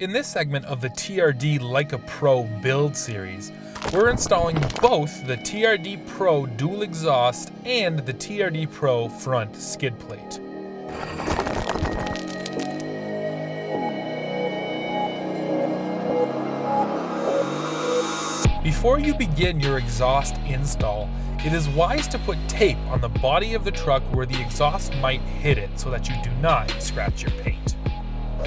In this segment of the TRD Like A Pro build series, we're installing both the TRD Pro Dual Exhuast and the TRD Pro Front Skid Plate. Before you begin your exhaust install, it is wise to put tape on the body of the truck where the exhaust might hit it so that you do not scratch your paint.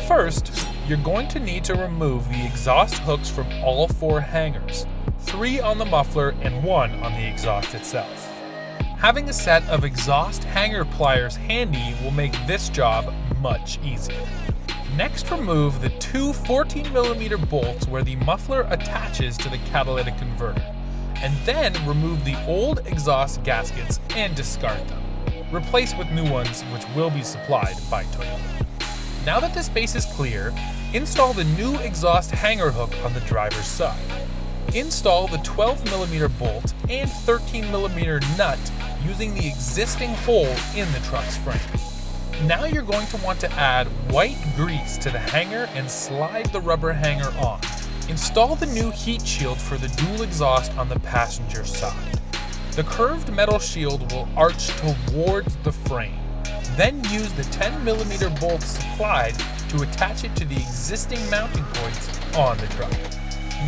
First, you're going to need to remove the exhaust hooks from all 4 hangers, 3 on the muffler and 1 on the exhaust itself. Having a set of exhaust hanger pliers handy will make this job much easier. Next, remove the 2 14mm bolts where the muffler attaches to the catalytic converter, and then remove the old exhaust gaskets and discard them. Replace with new ones which will be supplied by Toyota. Now that the space is clear, install the new exhaust hanger hook on the driver's side. Install the 12mm bolt and 13mm nut using the existing hole in the truck's frame. Now you're going to want to add white grease to the hanger and slide the rubber hanger on. Install the new heat shield for the dual exhaust on the passenger side. The curved metal shield will arch towards the frame. Then use the 10mm bolts supplied to attach it to the existing mounting points on the truck.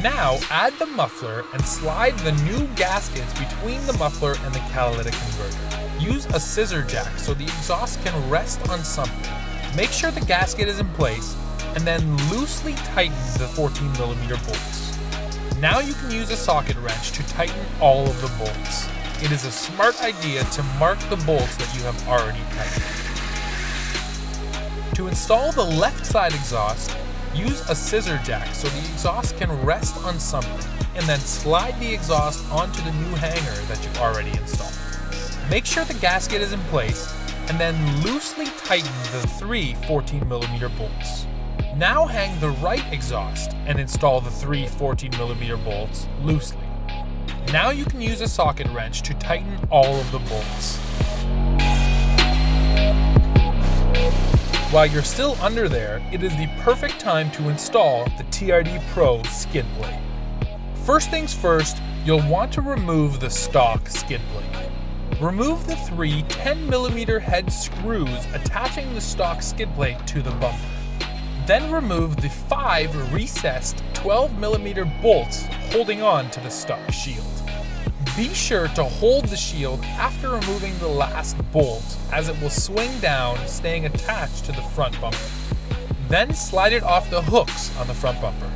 Now add the muffler and slide the new gaskets between the muffler and the catalytic converter. Use a scissor jack so the exhaust can rest on something. Make sure the gasket is in place and then loosely tighten the 14mm bolts. Now you can use a socket wrench to tighten all of the bolts. It is a smart idea to mark the bolts that you have already tightened. To install the left side exhaust, use a scissor jack so the exhaust can rest on something, and then slide the exhaust onto the new hanger that you already installed. Make sure the gasket is in place, and then loosely tighten the 3 14mm bolts. Now hang the right exhaust and install the 3 14mm bolts loosely. Now you can use a socket wrench to tighten all of the bolts. While you're still under there, it is the perfect time to install the TRD Pro Skid Plate. First things first, you'll want to remove the stock skid plate. Remove the 3 10mm head screws attaching the stock skid plate to the bumper. Then remove the 5 recessed 12mm bolts holding on to the stock shield. Be sure to hold the shield after removing the last bolt, as it will swing down, staying attached to the front bumper. Then slide it off the hooks on the front bumper.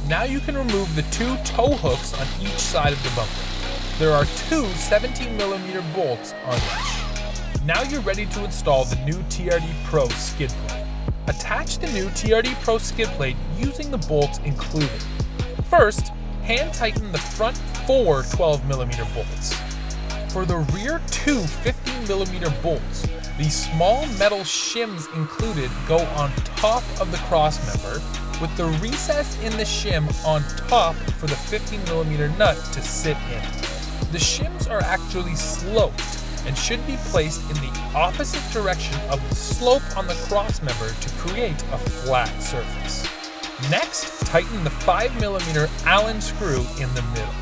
Now you can remove the 2 tow hooks on each side of the bumper. There are 2 17mm bolts on each. Now you're ready to install the new TRD Pro Skid Plate. Attach the new TRD Pro Skid Plate using the bolts included. First, hand tighten the front 4 12mm bolts. For the rear 2 15mm bolts, the small metal shims included go on top of the crossmember, with the recess in the shim on top for the 15mm nut to sit in. The shims are actually sloped and should be placed in the opposite direction of the slope on the crossmember to create a flat surface. Next, tighten the 5mm Allen screw in the middle.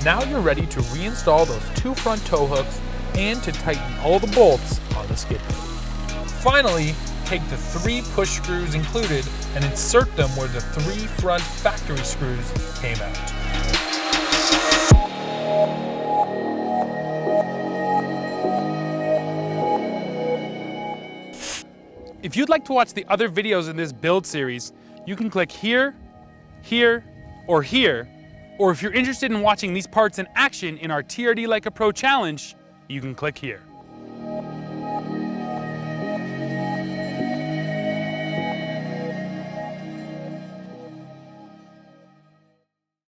Now you're ready to reinstall those 2 front tow hooks and to tighten all the bolts on the skid plate. Finally, take the 3 push screws included and insert them where the 3 front factory screws came out. If you'd like to watch the other videos in this build series, you can click here, here, or here. Or if you're interested in watching these parts in action in our TRD Like A Pro challenge, you can click here.